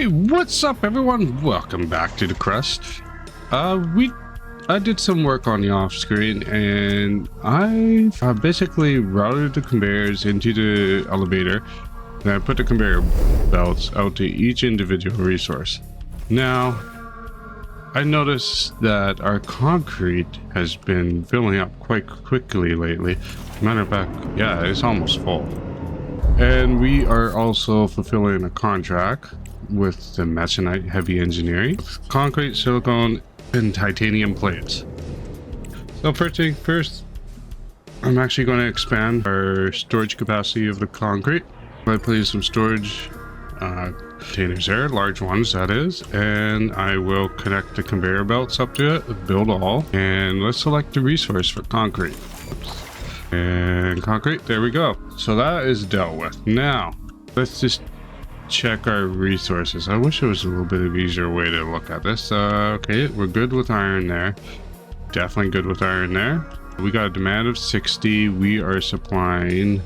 Hey, what's up everyone? Welcome back to the Crust. I did some work on the off screen and I basically routed the conveyors into the elevator and I put the conveyor belts out to each individual resource. Now, I noticed that our concrete has been filling up quite quickly lately. Matter of fact, yeah, it's almost full. And we are also fulfilling a contract with the Masonite Heavy Engineering, concrete, silicone, and titanium plates. So first thing first, I'm actually going to expand our storage capacity of the concrete by putting some storage containers there, large ones that is, and I will connect the conveyor belts up to it, build all, and let's select the resource for concrete. Oops. And concrete, there we go. So that is dealt with. Now, let's just check our resources. I wish there was a little bit of easier way to look at this. Okay, we're good with iron there. Definitely good with iron there. We got a demand of 60. We are supplying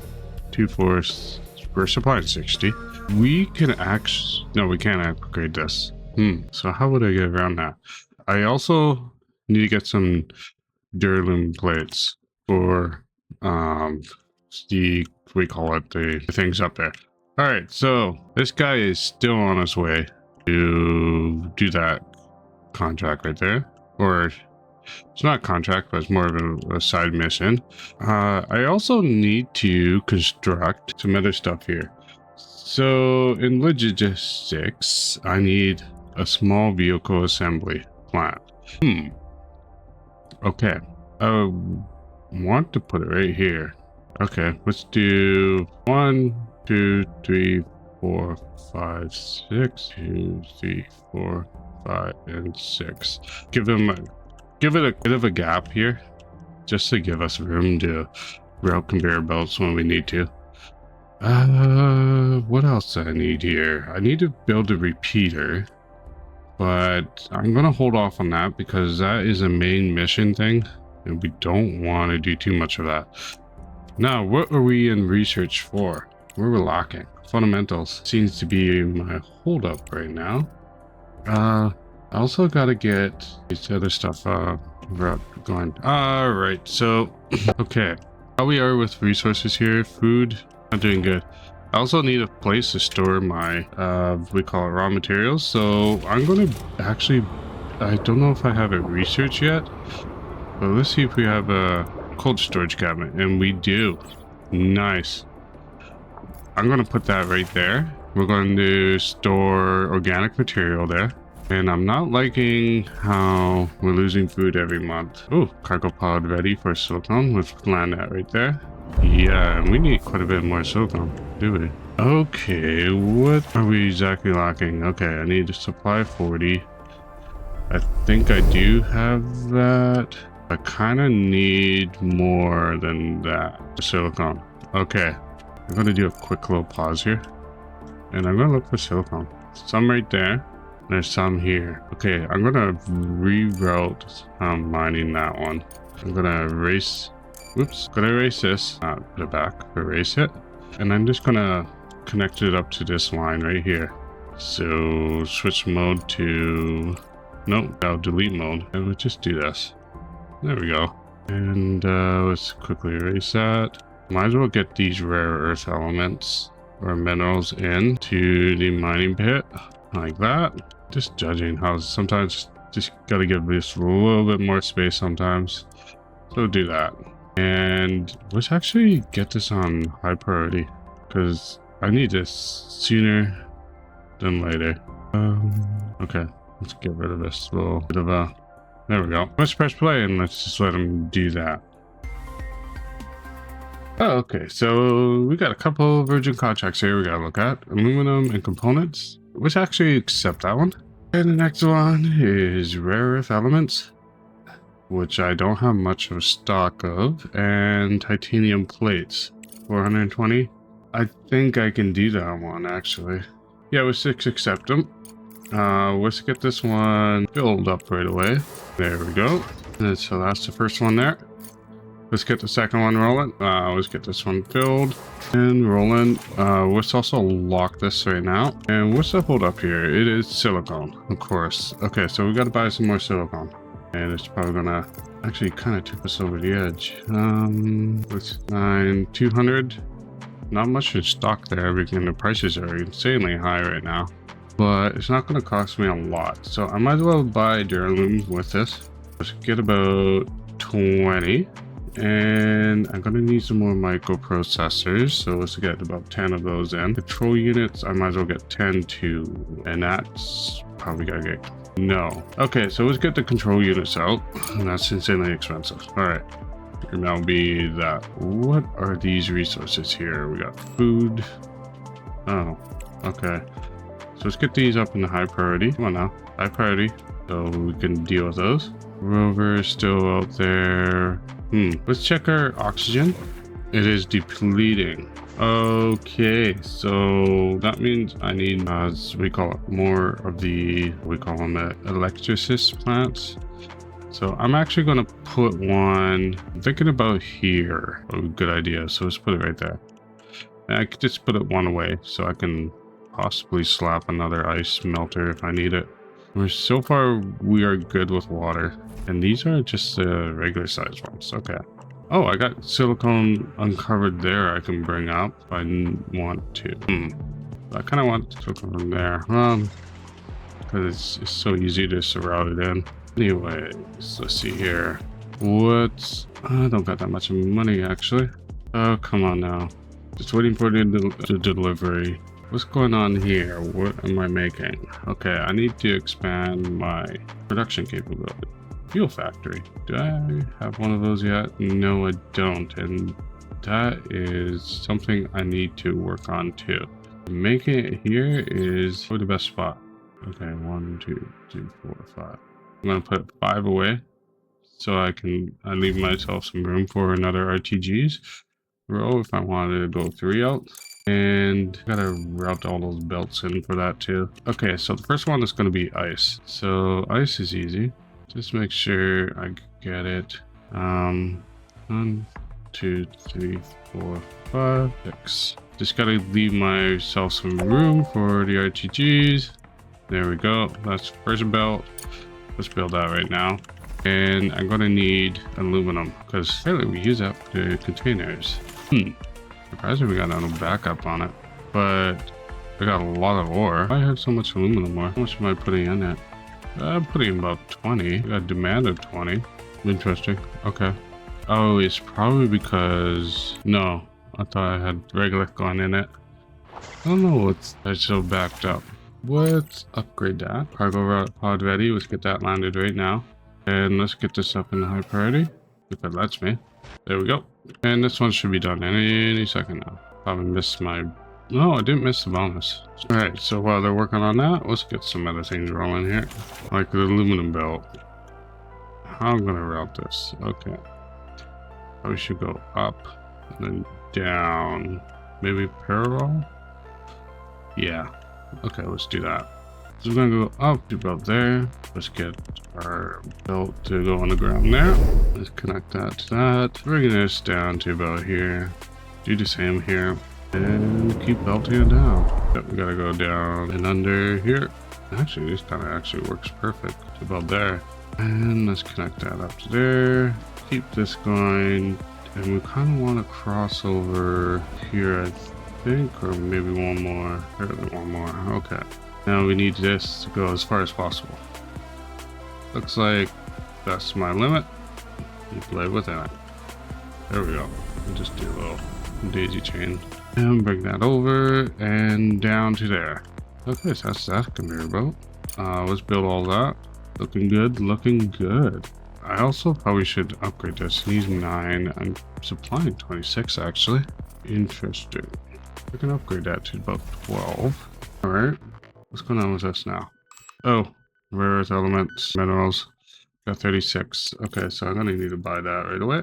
we're supplying 60. We can no, we can't upgrade this. So how would I get around that? I also need to get some Duralum plates for we call it the things up there. All right, so this guy is still on his way to do that contract right there, or it's not a contract, but it's more of a side mission. I also need to construct some other stuff here. So in logistics, I need a small vehicle assembly plant. Okay, I want to put it right here. Okay, let's do 1, 2, 3, 4, 5, 6. 2, 3, 4, 5, and 6. Give it a bit of a gap here, just to give us room to route conveyor belts when we need to. What else do I need here? I need to build a repeater, but I'm gonna hold off on that because that is a main mission thing, and we don't want to do too much of that. Now, what are we in research for? Where we're lacking? Fundamentals seems to be my holdup right now. I also gotta get this other stuff going. All right, so okay, how we are with resources here? Food, not doing good. I also need a place to store my we call it raw materials. So I'm gonna actually, I don't know if I have it researched yet, but let's see if we have a cold storage cabinet, and we do. Nice. I'm going to put that right there. We're going to store organic material there. And I'm not liking how we're losing food every month. Oh, cargo pod ready for silicone. Let's land that right there. Yeah, and we need quite a bit more silicone, do we? Okay, what are we exactly lacking? Okay, I need to supply 40. I think I do have that. I kind of need more than that. Silicone. Okay. I'm going to do a quick little pause here. And I'm going to look for silicone. Some right there. There's some here. Okay, I'm going to reroute mining that one. I'm going to erase... Whoops. Going to erase this. Put it back. Erase it. And I'm just going to connect it up to this line right here. So switch mode to... Nope. Now delete mode. And we'll just do this. There we go. And let's quickly erase that. Might as well get these rare earth elements or minerals into the mining pit like that. Just judging how sometimes just gotta give this a little bit more space sometimes. So do that. And let's actually get this on high priority because I need this sooner than later. Okay, let's get rid of this little bit of a... There we go. Let's press play and let's just let him do that. Oh, okay. So we got a couple virgin contracts here we gotta look at. Aluminum and components. Let's actually accept that one. And the next one is rare earth elements, which I don't have much of a stock of, and titanium plates. 420. I think I can do that one actually. Yeah, let's accept them. Let's get this one filled up right away. There we go. And so that's the first one there. Let's get the second one rolling. Let's get this one filled and rolling. Let's also lock this right now. And what's the hold up here? It is silicone, of course. Okay, so we got to buy some more silicone. And it's probably gonna actually kind of tip us over the edge. Let's 200. Not much in stock there. Everything, the prices are insanely high right now. But it's not gonna cost me a lot. So I might as well buy Duraloom with this. Let's get about 20. And I'm gonna need some more microprocessors, so let's get about 10 of those in. Control units, I might as well get 10 too, and that's probably gotta get no. Okay, so let's get the control units out. That's insanely expensive. All right, and that'll be that. What are these resources here? We got food. Oh, okay. So let's get these up in the high priority. Come on now, high priority, so we can deal with those. Rover is still out there. Let's check our oxygen. It is depleting. Okay, so that means I need, as we call it, more of the, we call them electricist plants. So I'm actually going to put one, I'm thinking about here. Oh, good idea. So let's put it right there. And I could just put it one away so I can possibly slap another ice melter if I need it. So far, we are good with water. And these are just the regular size ones. Okay. Oh, I got silicone uncovered there I can bring up if I want to. I kind of want silicone there. Because it's so easy to route it in. Anyways, let's see here. I don't got that much money, actually. Oh, come on now. Just waiting for the delivery. What's going on here? What am I making? Okay, I need to expand my production capability. Fuel factory. Do I have one of those yet? No, I don't. And that is something I need to work on too. Making it here is probably the best spot. Okay, 1, 2, 3, 4, 5. I'm gonna put 5 away so I leave myself some room for another RTGs row if I wanted to go 3 out. And gotta route all those belts in for that too. Okay, so the first one is gonna be ice. So ice is easy. Just make sure I get it. 1, 2, 3, 4, 5, 6. Just gotta leave myself some room for the RTGs. There we go. That's first belt. Let's build that right now. And I'm gonna need aluminum because apparently we use that for the containers. Surprisingly, we got no backup on it, but we got a lot of ore. Why have so much aluminum ore? How much am I putting in it? I'm putting in about 20. We got a demand of 20. Interesting. Okay. Oh, it's probably because... No, I thought I had regolith going in it. I don't know what's so backed up. Let's upgrade that. Cargo pod ready. Let's get that landed right now. And let's get this up in the high priority, if it lets me. There we go. And this one should be done any second now. Probably missed my... No, I didn't miss the bonus. Alright, so while they're working on that, let's get some other things rolling here. Like the aluminum belt. How I'm gonna route this. Okay. We should go up and then down. Maybe parallel? Yeah. Okay, let's do that. So we're gonna go up to about there. Let's get our belt to go on the ground there. Let's connect that to that. Bring this down to about here. Do the same here. And keep belting it down. Yep, we gotta go down and under here. Actually, this kind of actually works perfect. It's about there. And let's connect that up to there. Keep this going. And we kind of want to cross over here, I think, or maybe one more. Apparently one more. Okay. Now we need this to go as far as possible. Looks like that's my limit. You play within it. There we go. We'll just do a little daisy chain. And bring that over and down to there. Okay, so that's that conveyor belt. Let's build all that. Looking good, looking good. I also probably should upgrade this. It needs 9. I'm supplying 26 actually. Interesting. We can upgrade that to about 12. Alright. What's going on with this now? Oh, rare earth elements, minerals. Got 36. Okay, so I'm gonna need to buy that right away.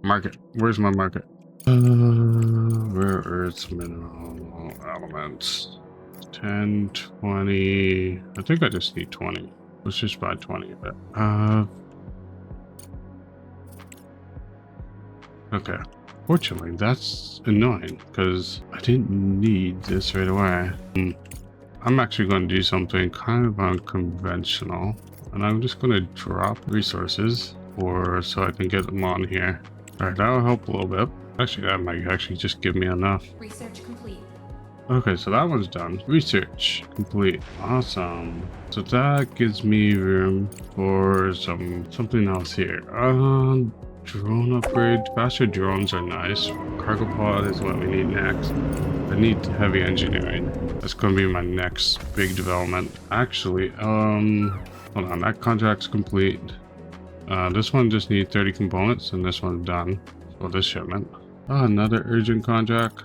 Market. Where's my market? Rare earths, mineral elements. 10, 20. I think I just need 20. Let's just buy 20 of it. Okay. Fortunately, that's annoying because I didn't need this right away. I'm actually going to do something kind of unconventional, and I'm just going to drop resources so I can get them on here. All right, that'll help a little bit. Actually, that might actually just give me enough. Research complete. Okay, so that one's done. Research complete. Awesome. So that gives me room for something else here. Drone upgrade. Faster drones are nice. Cargo pod is what we need next. I need heavy engineering. That's going to be my next big development. Actually, hold on. That contract's complete. This one just needs 30 components, and this one's done. So this shipment. Another urgent contract.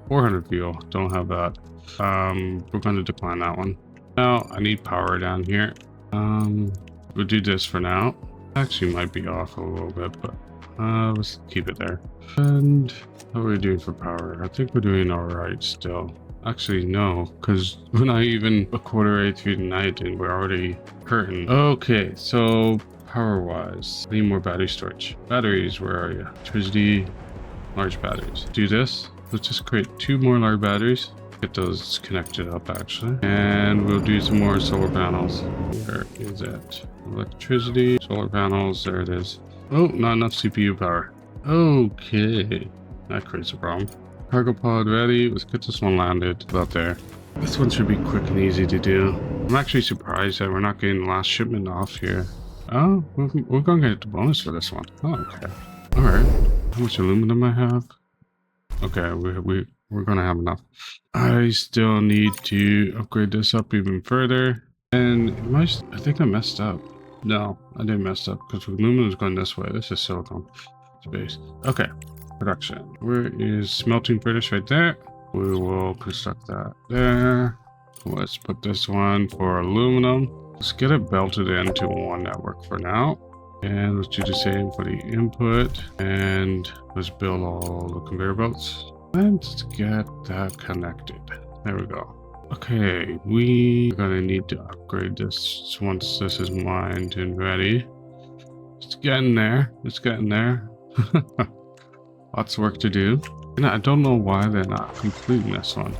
400 fuel. Don't have that. We're going to decline that one. Now, I need power down here. We'll do this for now. Actually might be off a little bit, but let's keep it there. And how are we doing for power? I think we're doing all right still. Actually, no, because we're not even a quarter way through the night and we're already curtain. Okay, so power-wise, need more battery storage. Batteries, where are you? Electricity, large batteries. Do this. Let's just create 2 more large batteries. Get those connected up actually. And we'll do some more solar panels. Where is it? Electricity, solar panels, there it is. Oh, not enough CPU power. Okay, that creates a problem. Cargo pod ready. Let's get this one landed about there. This one should be quick and easy to do. I'm actually surprised that we're not getting the last shipment off here. Oh, we're going to get the bonus for this one. Oh, okay. All right. How much aluminum I have? Okay, we're gonna have enough. I still need to upgrade this up even further. And I think I messed up. No, I didn't mess up because aluminum is going this way. This is silicon space. Okay, production. Where is smelting furnace? Right there. We will construct that there. Let's put this one for aluminum. Let's get it belted into one network for now. And let's do the same for the input. And let's build all the conveyor belts. Let's get that connected. There we go. Okay, we're gonna need to upgrade this once this is mined and ready. It's getting there. It's getting there. Lots of work to do. And I don't know why they're not completing this one.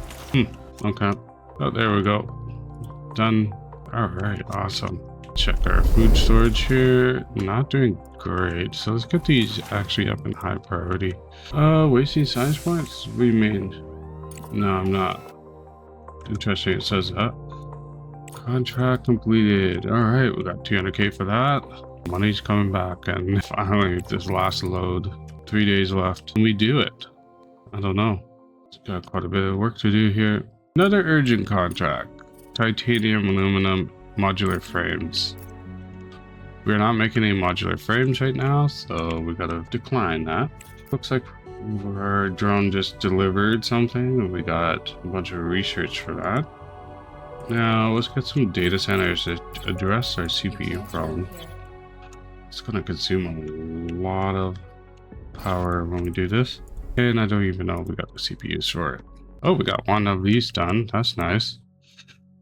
Okay. Oh, there we go. Done. All right, awesome. Check our food storage here. Not doing great. So let's get these actually up in high priority. Wasting science points? What do you mean? No, I'm not. Interesting, it says that. Contract completed. All right, we got 200k for that. Money's coming back, and finally this last load. 3 days left. Can we do it? I don't know. It's got quite a bit of work to do here. Another urgent contract. Titanium, aluminum, modular frames. We're not making any modular frames right now, so we gotta decline that. Looks like our drone just delivered something, and we got a bunch of research for that. Now, let's get some data centers to address our CPU problem. It's gonna consume a lot of power when we do this, and I don't even know we got the CPUs for it. Oh, we got one of these done. That's nice.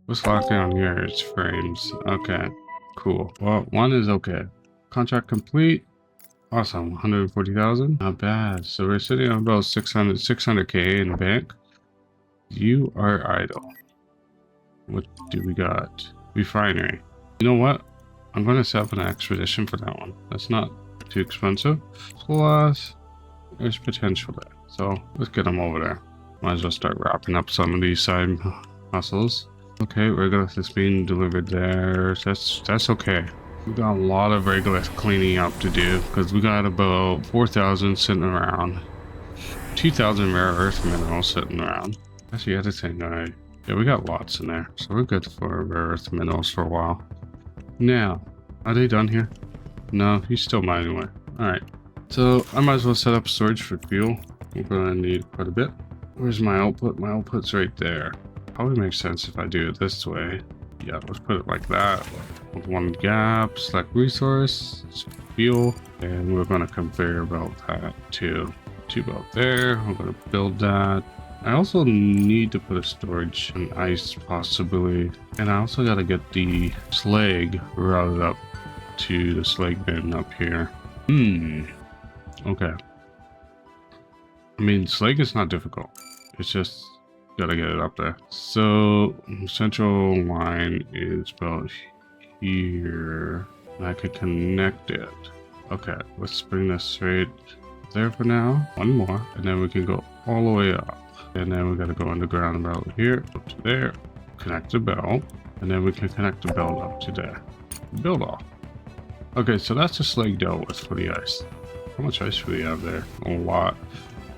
Let's lock in on here. It's frames. Okay, cool. Well, one is okay. Contract complete. Awesome. 140,000. Not bad. So we're sitting on about 600k in the bank. You are idle. What do we got? Refinery. You know what? I'm going to set up an expedition for that one. That's not too expensive. Plus, there's potential there. So let's get them over there. Might as well start wrapping up some of these side hustles. Okay, regolith is being delivered there. That's okay. We got a lot of regolith cleaning up to do because we got about 4,000 sitting around. 2,000 rare earth minerals sitting around. That's the other thing, right? Yeah, we got lots in there, so we're good for rare earth minerals for a while. Now, are they done here? No, he's still mining away. All right, so I might as well set up storage for fuel. We're gonna need quite a bit. Where's my output? My output's right there. Probably makes sense if I do it this way. Yeah, let's put it like that. With one gap, select resource, fuel, and we're gonna conveyor belt that to 2 belt there. I'm gonna build that. I also need to put a storage and ice possibly, and I also gotta get the slag routed up to the slag bin up here. Okay. I mean, slag is not difficult. It's just gotta get it up there. So central line is about here. And I could connect it. Okay, let's bring this straight there for now. One more, and then we can go all the way up. And then we gotta go underground about here, up to there, connect the belt, and then we can connect the belt up to there. Build off. Okay, so that's the slag dealt with for the ice. How much ice do we have there? A lot.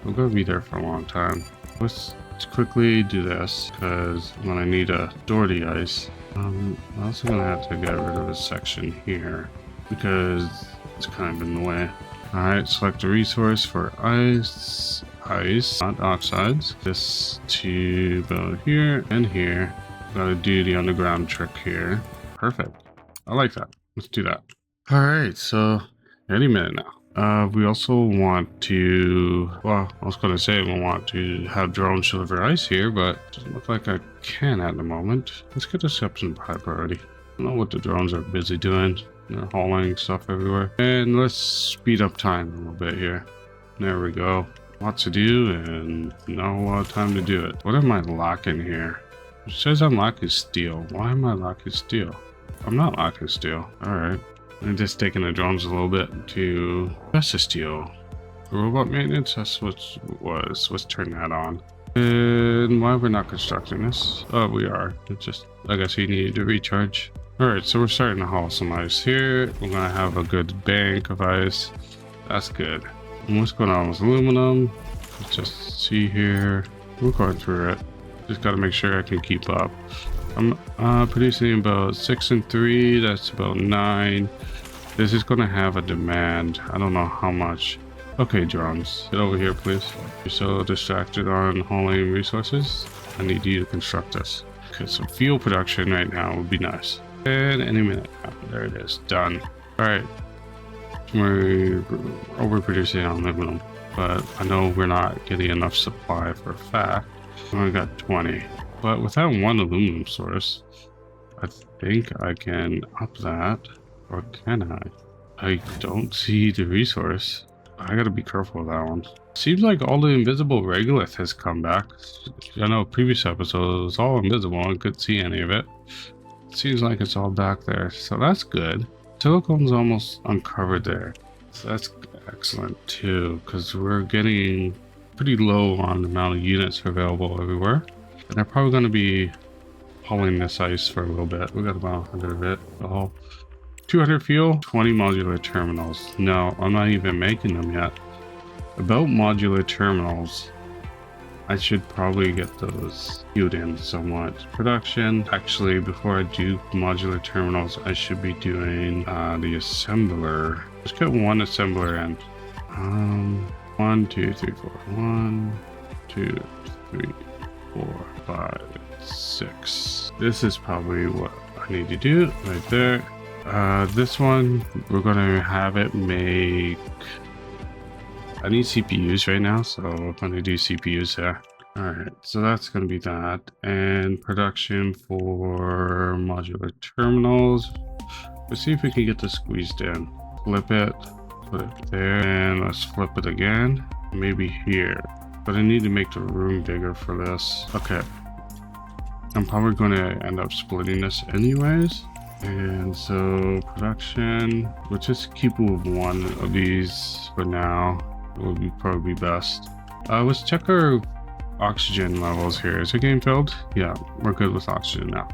We're gonna be there for a long time. Let's quickly do this, because when I need to store the ice, I'm also gonna have to get rid of this section here, because it's kind of in the way. Alright, select a resource for ice, not oxides. This to about here and here. Gotta do the underground trick here. Perfect. I like that. Let's do that. Alright, so any minute now. We also want to, well, I was gonna say we want to have drones deliver ice here, but it doesn't look like I can at the moment. Let's get this up some high priority. I don't know what the drones are busy doing. They're hauling stuff everywhere. And let's speed up time a little bit here. There we go. Lots to do and not a lot of time to do it. What am I locking here? It says I'm locking steel. Why am I locking steel? I'm not locking steel. Alright. I'm just taking the drones a little bit to press the steel. Robot maintenance? That's what it was. Let's turn that on. And why we're not constructing this? Oh, we are. It's just, I guess he needed to recharge. Alright, so we're starting to haul some ice here. We're gonna have a good bank of ice. That's good. And what's going on with aluminum? Let's just see here. We're going through it. Just gotta make sure I can keep up. I'm producing about 6 and 3. That's about 9. This is gonna have a demand. I don't know how much. Okay, drones, get over here, please. You're so distracted on hauling resources. I need you to construct this. Okay, so fuel production right now would be nice. And any minute. There it is. Done. Alright. We're overproducing on aluminum, but I know we're not getting enough supply for a fact. We only got 20. But without one aluminum source, I think I can up that. Or can I? I don't see the resource. I gotta be careful with that one. Seems like all the invisible regolith has come back. I know previous episodes it was all invisible. I couldn't see any of it. Seems like it's all back there, so that's good. Silicone's almost uncovered there, so that's excellent too, because we're getting pretty low on the amount of units available everywhere. And they're probably going to be hauling this ice for a little bit. We got about 100 of it. Oh, 200 fuel, 20 modular terminals. No, I'm not even making them yet. About modular terminals, I should probably get those queued in somewhat. Production, actually, before I do modular terminals, I should be doing the assembler. Let's get one assembler in. 1, 2, 3, 4. 1, 2, 3, 4, 5, 6. This is probably what I need to do right there. This one, we're gonna have it make... I need CPUs right now, so I'm gonna do CPUs there. Alright, so that's gonna be that. And production for modular terminals. Let's see if we can get this squeezed in. Flip it, put it there, and let's flip it again. Maybe here. But I need to make the room bigger for this. Okay. I'm probably gonna end up splitting this anyways. And so production, we'll just keep with one of these for now. Would be probably best. Let's check our oxygen levels here. Is it getting filled? Yeah, we're good with oxygen now.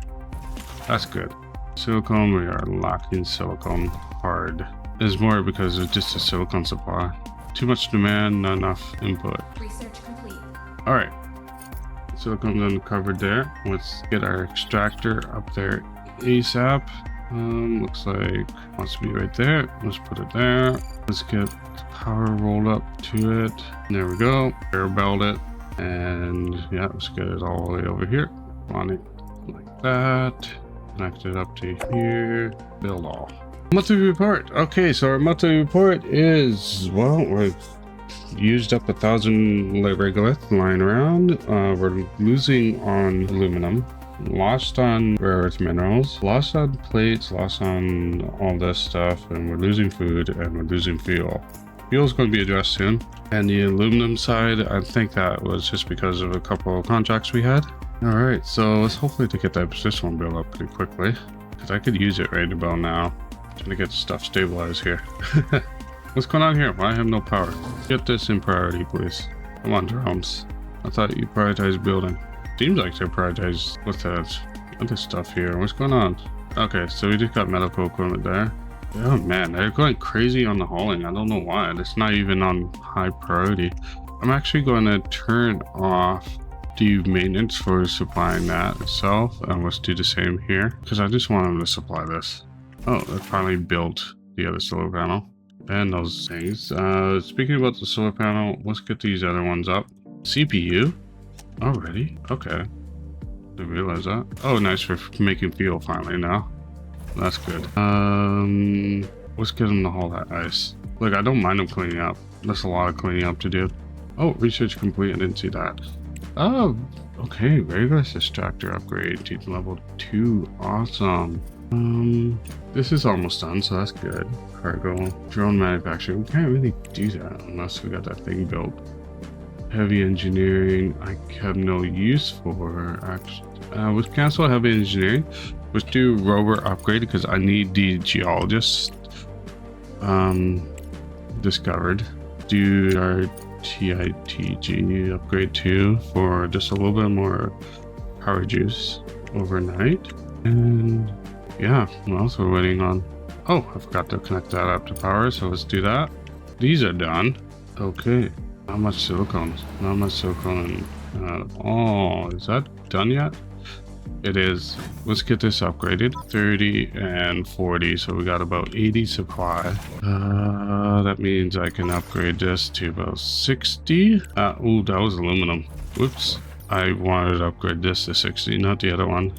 That's good. Silicone, we are locking silicone hard. It's more because of just a silicone supply. Too much demand, not enough input. Research complete. Alright. Silicone's uncovered there. Let's get our extractor up there ASAP. Looks like wants to be right there. Let's put it there. Let's get the power rolled up to it. There we go. Air belt it. And yeah, let's get it all the way over here. On it like that. Connect it up to here. Build all. Monthly report. Okay, so our monthly report is, well, we've used up 1,000 regolith lying around. We're losing on aluminum. Lost on rare earth minerals, lost on plates, lost on all this stuff, and we're losing food and we're losing fuel. Fuel's going to be addressed soon. And the aluminum side, I think that was just because of a couple of contracts we had. All right, so let's hopefully to get this one built up pretty quickly, because I could use it right about now. Trying to get stuff stabilized here. What's going on here? Why I have no power? Get this in priority, please. Come on, drones. I thought you prioritized building. Seems like they're prioritized with that other stuff here. What's going on? Okay, so we just got medical equipment there. Oh man, they're going crazy on the hauling. I don't know why. It's not even on high priority. I'm actually going to turn off the maintenance for supplying that itself, and let's do the same here because I just want them to supply this. Oh, they finally built the other solar panel and those things. Speaking about the solar panel, let's get these other ones up. CPU already? Okay, didn't realize that. Oh, nice for making fuel finally now. That's good. Let's get them to haul that ice. Look, I don't mind them cleaning up. That's a lot of cleaning up to do. Oh, research complete. I didn't see that. Oh, okay. Regolith extractor upgrade to level 2. Awesome. This is almost done, so that's good. Cargo, drone manufacturing. We can't really do that unless we got that thing built. Heavy engineering, I have no use for. Actually, let's cancel heavy engineering. Let's do rover upgrade because I need the geologist discovered. Do our TITG upgrade too for just a little bit more power juice overnight. And yeah, what else we're waiting on? Oh, I forgot to connect that up to power, so let's do that. These are done. Okay, not much silicone. Not much silicone. Oh, is that done yet? It is. Let's get this upgraded. 30 and 40, so we got about 80 supply. That means I can upgrade this to about 60. Ooh, that was aluminum. Whoops. I wanted to upgrade this to 60, not the other one.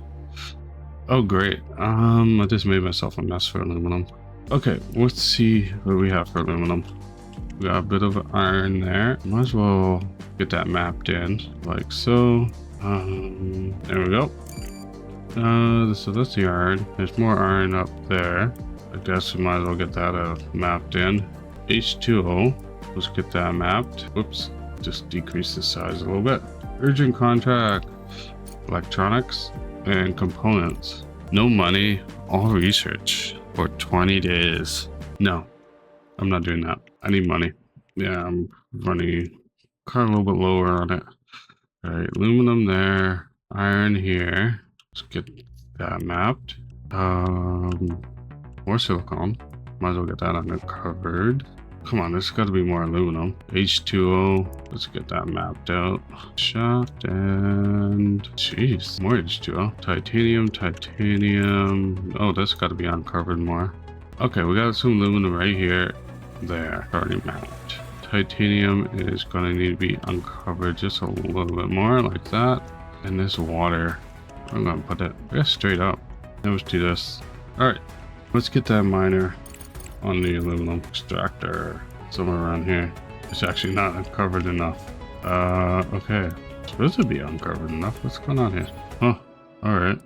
Oh, great. I just made myself a mess for aluminum. Okay, let's see what we have for aluminum. We got a bit of iron there. Might as well get that mapped in, like so. There we go. So that's the iron. There's more iron up there. I guess we might as well get that mapped in. H2O. Let's get that mapped. Whoops. Just decrease the size a little bit. Urgent contract. Electronics and components. No money. All research for 20 days. No, I'm not doing that. I need money. Yeah, I'm running kind of a little bit lower on it. All right, aluminum there. Iron here. Let's get that mapped. More silicone. Might as well get that uncovered. Come on, there's got to be more aluminum. H2O. Let's get that mapped out. Shaft and... Jeez, more H2O. Titanium, titanium. Oh, that's got to be uncovered more. Okay, we got some aluminum right here. There, already mapped. Titanium is going to need to be uncovered just a little bit more, like that. And this water, I'm going to put it straight up. Then let's do this. Alright, let's get that miner on the aluminum extractor somewhere around here. It's actually not uncovered enough. Okay. It's supposed to be uncovered enough. What's going on here? Oh, alright.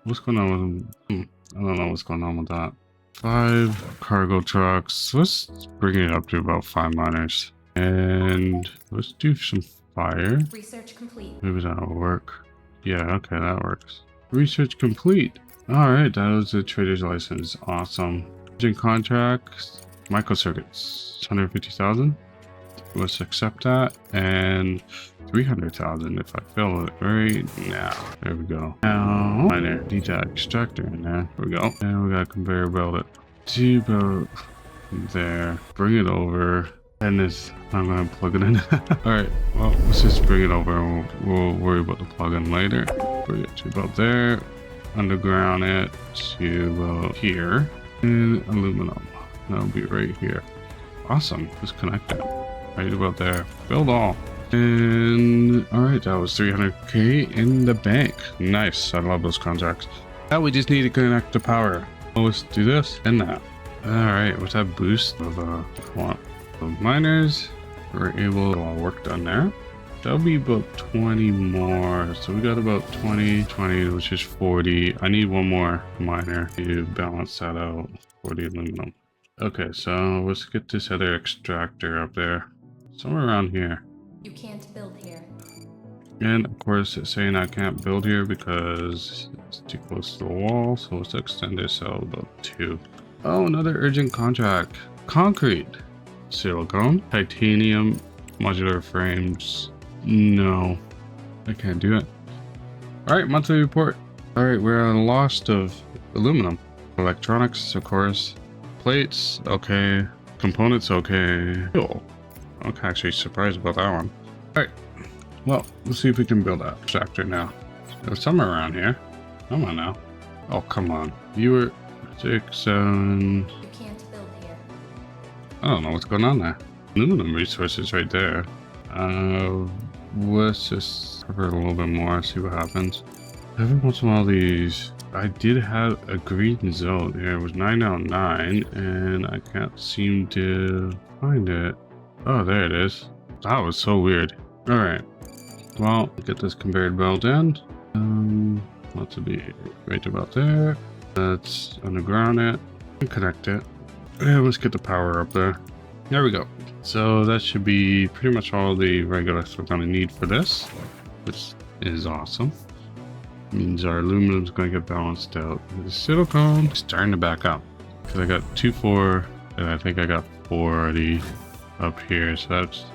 What's going on with them? I don't know what's going on with that. 5 cargo trucks. Let's bring it up to about 5 miners. And let's do some fire. Research complete. Maybe that'll work. Yeah, okay, that works. Research complete. Alright, that was the trader's license. Awesome. Contracts, microcircuits, 150,000. Let's accept that, and 300,000 if I fill it right now. There we go. Now, miner, need that extractor in there. There we go. And we got a conveyor belt it to about there. Bring it over, and this I'm gonna plug it in. All right. Well, let's just bring it over, and we'll worry about the plug-in later. Bring it to about there. Underground it to about here. And aluminum. That'll be right here. Awesome. Just connect it. Right about there. Build all. And alright, that was 300k in the bank. Nice. I love those contracts. Now we just need to connect the power. Well, let's do this and that. Alright, with that boost of miners, we're able to get all work done there. That'll be about 20 more. So we got about 20, which is 40. I need one more miner to balance that out for the aluminum. Okay, so let's get this other extractor up there. Somewhere around here. You can't build here. And of course it's saying I can't build here because it's too close to the wall. So let's extend this out about 2. Oh, another urgent contract. Concrete. Silicone. Titanium. Modular frames. No. I can't do it. Alright, monthly report. Alright, we're on lost of aluminum. Electronics, of course. Plates, okay. Components, okay. Fuel. I'm actually surprised about that one. Alright, well, let's see if we can build that extractor now. There's somewhere around here. Come on now. Oh, come on. Viewer 6, 7. You can't build here. I don't know what's going on there. Aluminum resources right there. Let's just cover it a little bit more, see what happens. Every once in a while these, I did have a green zone here. It was 9 out of 9 and I can't seem to find it. Oh, there it is. That was so weird. Alright, well, get this conveyor belt in. Want to be right about there. Let's underground it and connect it. And let's get the power up there. There we go. So that should be pretty much all the regoliths we're going to need for this, which is awesome. Means our aluminum is going to get balanced out. The silicone is starting to back up because I got 2, 4, and I think I got 4 already up here. So that's,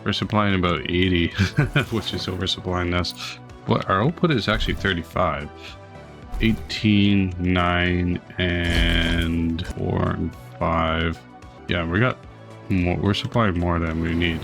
we're supplying about 80, which is oversupplying this. But our output is actually 35. 18, 9, and 4 and 5. Yeah, we got more, we're supplying more than we need.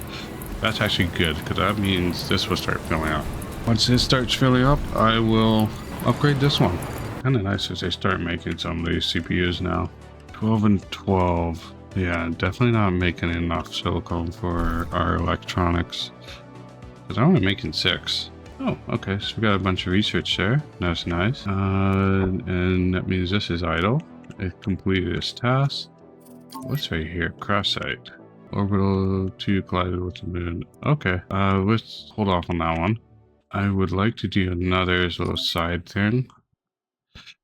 That's actually good because that means this will start filling up. Once this starts filling up, I will upgrade this one. Kind of nice as they start making some of these CPUs now. 12 and 12. Yeah, definitely not making enough silicone for our electronics. Because I'm only making 6. Oh, okay, so we got a bunch of research there. That's nice. And that means this is idle. It completed its task. What's right here? Crust site. Orbital 2 collided with the moon. Okay, let's hold off on that one. I would like to do another little side thing.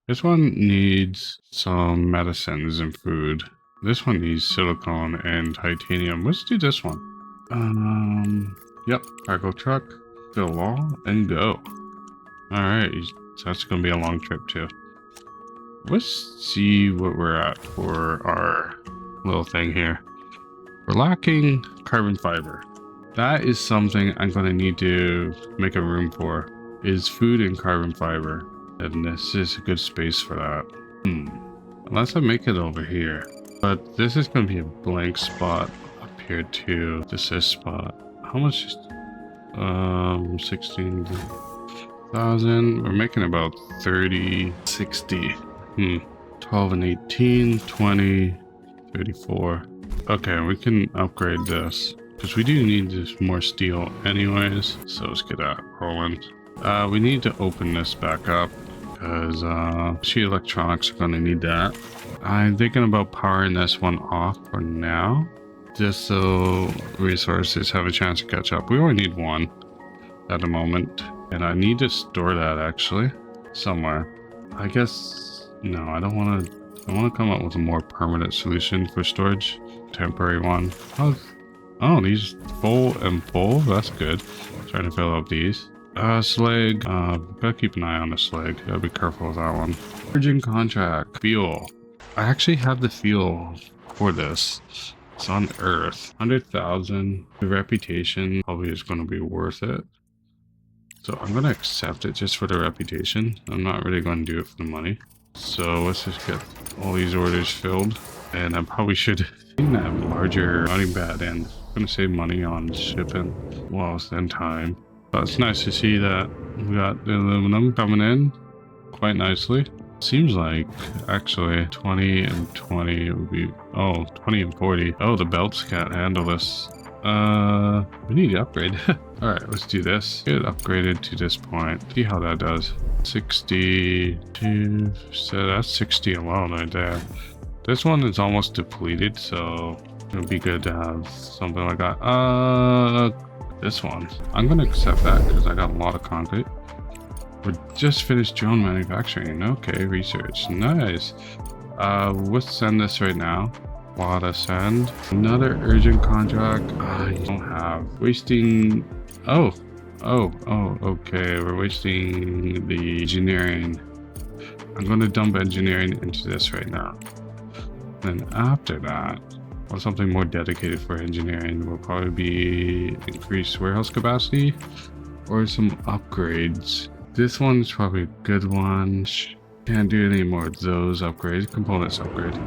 This one needs some medicines and food. This one needs silicone and titanium. Let's do this one. Yep, cargo truck, fill all, and go. Alright, so that's gonna be a long trip too. Let's see what we're at for our little thing here. We're lacking carbon fiber. That is something I'm going to need to make a room for, is food and carbon fiber. And this is a good space for that. Unless I make it over here. But this is going to be a blank spot up here too. Just this spot. How much? 16,000. We're making about 30, 60. 12 and 18, 20, 34. Okay, we can upgrade this. Because we do need this more steel anyways, so let's get that rolling. We need to open this back up because sheet electronics are going to need that. I'm thinking about powering this one off for now, just so resources have a chance to catch up. We only need 1 at the moment, and I need to store that actually somewhere. I guess no, I don't want to. I want to come up with a more permanent solution for storage. Temporary one. Oh, these full and full. That's good. Trying to fill up these. Slag. Gotta keep an eye on the slag. Gotta be careful with that one. Urgent contract. Fuel. I actually have the fuel for this. It's on Earth. 100,000. The reputation probably is going to be worth it. So I'm going to accept it just for the reputation. I'm not really going to do it for the money. So let's just get all these orders filled. And I probably should have larger money bad end. I'm going to save money on shipping while it's in time. But it's nice to see that we got the aluminum coming in quite nicely. Seems like actually 20 and 20 would be, 20 and 40. Oh, the belts can't handle this. We need to upgrade. All right, let's do this. Get it upgraded to this point. See how that does. 62, so that's 60 alone right there. This one is almost depleted, so it would be good to have something like that. This one. I'm gonna accept that because I got a lot of concrete. We just finished drone manufacturing. Okay, research. Nice. Let's send this right now. lot of sand. Another urgent contract. I don't have. Wasting. Oh, okay. We're wasting the engineering. I'm going to dump engineering into this right now. Then after that, or something more dedicated for engineering will probably be increased warehouse capacity or some upgrades. This one's probably a good one. Can't do any more of those upgrades. Components upgrade.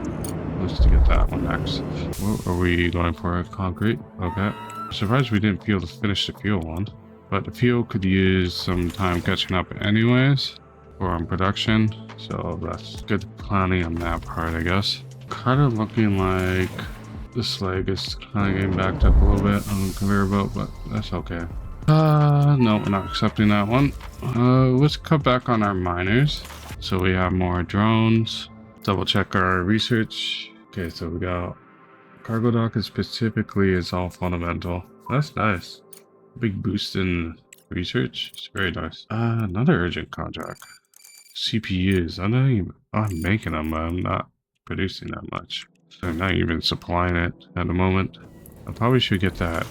Let's get that one next. What are we going for? Concrete? Okay. Surprised we didn't finish the fuel one. But the fuel could use some time catching up anyways for our production. So that's good planning on that part, I guess. Kind of looking like this leg is kind of getting backed up a little bit on the conveyor belt, but that's okay. No, we're not accepting that one. Let's cut back on our miners so we have more drones. Double check our research. Okay, so we got cargo dock specifically is all fundamental. That's nice. Big boost in research. It's very nice. Another urgent contract. CPUs. I'm making them, but I'm not producing that much. They're not even supplying it at the moment. I probably should get that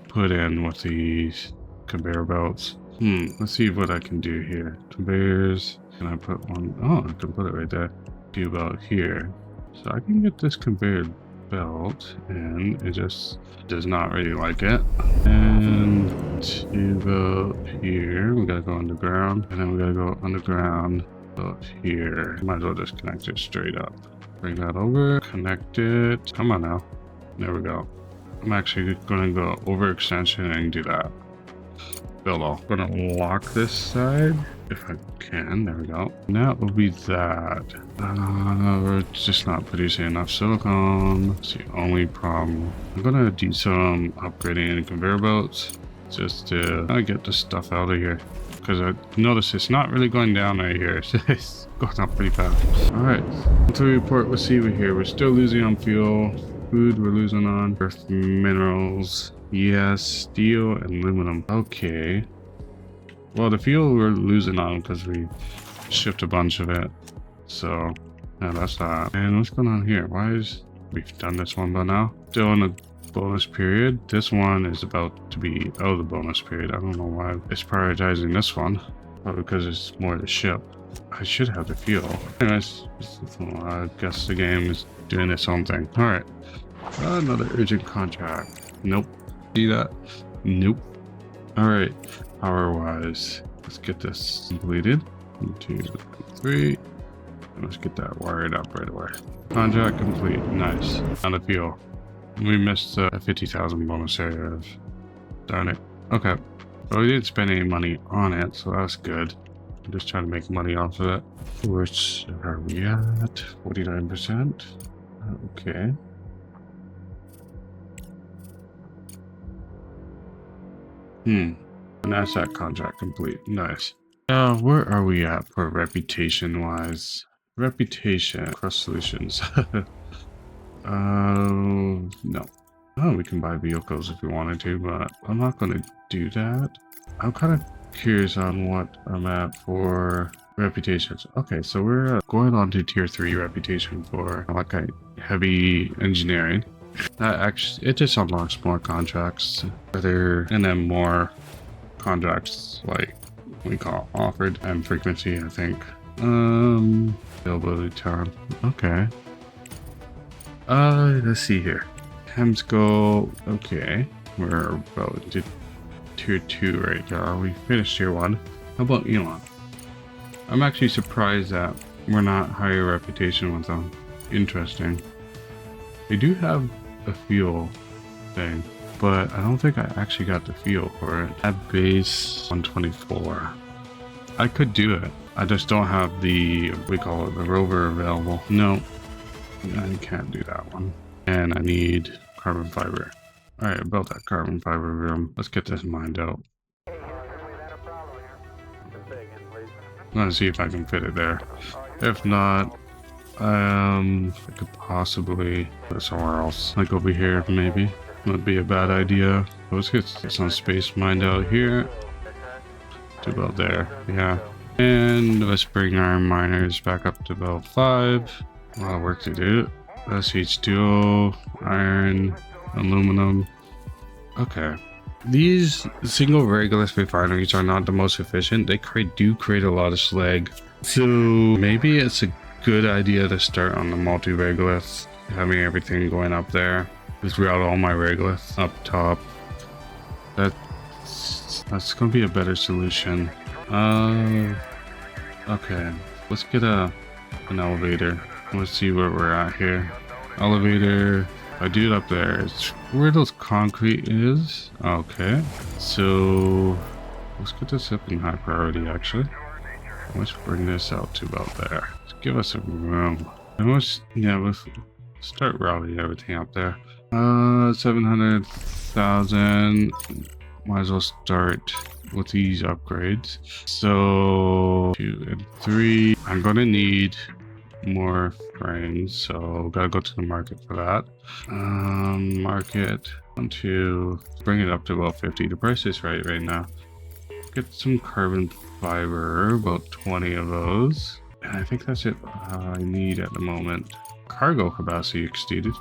put in with these conveyor belts. Let's see what I can do here. Conveyors. Can I put one? Oh, I can put it right there. Do about here. So I can get this conveyor belt, and it just does not really like it. And to about here, we gotta go underground, and then we gotta go underground about here. Might as well just connect it straight up. Bring that over, connect it. Come on now. There we go. I'm actually gonna go overextension and do that. Build off. I'm gonna lock this side if I can. There we go. Now it will be that. We're just not producing enough silicon. That's the only problem. I'm gonna do some upgrading in conveyor belts just to get this stuff out of here. Because I notice it's not really going down right here. It's going up pretty fast. Alright. To report, let's see over here. We're still losing on fuel. Food we're losing on. Earth minerals. Yes, steel and aluminum. Okay. Well, the fuel we're losing on because we shipped a bunch of it. So, yeah, that's that. And what's going on here? We've done this one by now. Still in the bonus period. This one is about to be out of the bonus period. I don't know why it's prioritizing this one. Probably because it's more to ship. I should have the fuel. Anyways, I guess the game is doing its own thing. Alright. Another urgent contract. Nope. See that? Nope. Alright. Power-wise, let's get this completed. 1, 2, 3. And let's get that wired up right away. Contract complete. Nice. On the fuel. We missed a 50,000 bonus area. Darn it. Okay. Well, we didn't spend any money on it, so that's good. I'm just trying to make money off of it. Which are we at? 49%. Okay. And that's that contract complete. Nice. Where are we at for reputation wise? Reputation. Crust solutions. No. Oh, we can buy vehicles if we wanted to, but I'm not going to do that. I'm kind of curious on what I'm at for reputations. Okay, so we're going on to tier 3 reputation for like a heavy engineering. That actually, it just unlocks more contracts, and then more contracts like we call offered and frequency, I think. Availability time. Okay. Let's see here. Hems go. Okay, we're about to tier 2 right now. We finished tier 1. How about Elon? I'm actually surprised that we're not higher reputation with them. Interesting. They do have a fuel thing, but I don't think I actually got the fuel for it. At base 124. I could do it. I just don't have the, we call it the rover available. No, I can't do that one. And I need carbon fiber. Alright, I built that carbon fiber room. Let's get this mined out. I'm gonna see if I can fit it there. If not, I could possibly put it somewhere else. Like over here, maybe. Would be a bad idea. Let's get some space mined out here. To about there, yeah. And let's bring our miners back up to about 5. A lot of work to do. H2O, iron, aluminum. Okay. These single regolith refineries are not the most efficient. They do create a lot of slag. So maybe it's a good idea to start on the multi-regoliths, having everything going up there. Just route all my regoliths up top. That's gonna be a better solution. Okay, let's get an elevator. Let's see where we're at here. Elevator. I do it up there. It's where those concrete is. Okay, so let's get this up in high priority. Actually, let's bring this out to about there. Let's give us some room. And let's start routing everything up there. 700,000. Might as well start with these upgrades. So 2 and 3. I'm gonna need more frames, so gotta go to the market for that. Market 1, 2, bring it up to about 50. The price is right now. Get some carbon fiber, about 20 of those, and I think that's it I need at the moment. Cargo capacity exceeded.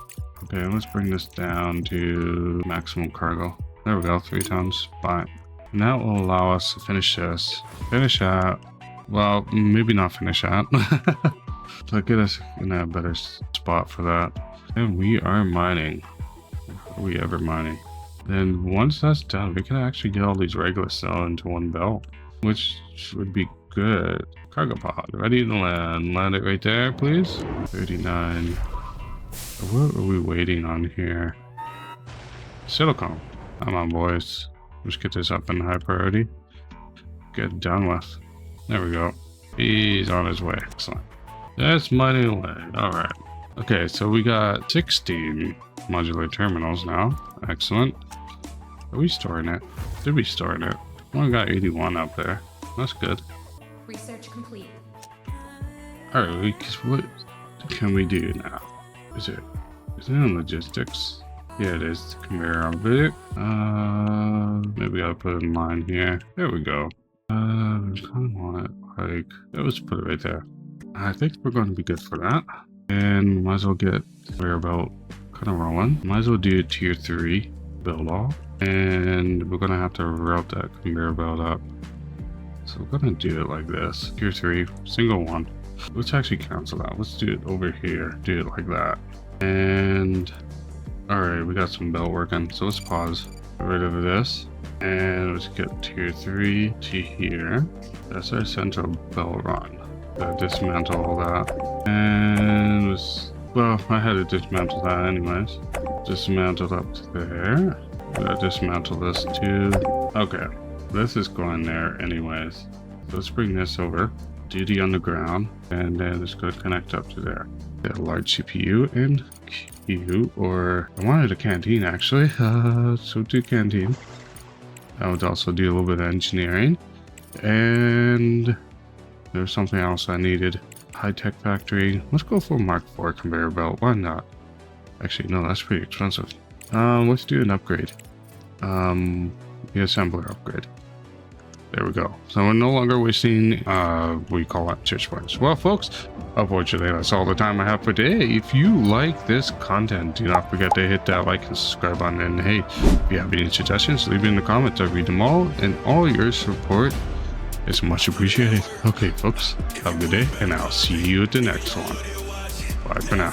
Okay, let's bring this down to maximum cargo. There we go, 3 tons. Fine. And that will allow us to finish this. Finish that. Well, maybe not finish that. So get us in a better spot for that. And we are mining. Are we ever mining? Then once that's done, we can actually get all these regular cell into one belt, which would be good. Cargo pod, ready to land. Land it right there, please. 39. What are we waiting on here? Silicone. Come on, boys. Let's get this up in high priority. Get it done with. There we go. He's on his way. Excellent. That's mining away. Alright. Okay, so we got 16 modular terminals now. Excellent. Are we storing it? Did we store it? We only got 81 up there. That's good. Research complete. Alright, what can we do now? Is it in logistics? Yeah, it is. Conveyor outfit. Maybe we gotta put it in line here. There we go. I kind of want it like, let's put it right there. I think we're going to be good for that. And might as well get conveyor belt kind of rolling. Might as well do a tier 3 build all. And we're going to have to route that conveyor belt up. So we're going to do it like this. Tier 3, single one. Let's actually cancel that. Let's do it over here. Do it like that. And alright, we got some belt working. So let's pause. Get rid of this. And let's get tier 3 to here. That's our central belt run. Dismantle all that. And well, I had to dismantle that anyways. Dismantled up to there. Dismantle this too. Okay, this is going there anyways. So let's bring this over. Do the underground, and then it's going to connect up to there. Get a large CPU and queue, or I wanted a canteen actually. So do canteen. I would also do a little bit of engineering, and there's something else I needed. High-tech factory. Let's go for Mark IV conveyor belt. Why not? Actually, no, that's pretty expensive. Let's do an upgrade. The assembler upgrade. There we go. So we're no longer wasting, we call it church points. Well, folks, unfortunately, that's all the time I have for today. If you like this content, do not forget to hit that like and subscribe button. And hey, if you have any suggestions, leave it in the comments. I read them all, and all your support is much appreciated. Okay, folks, have a good day, and I'll see you at the next one. Bye for now.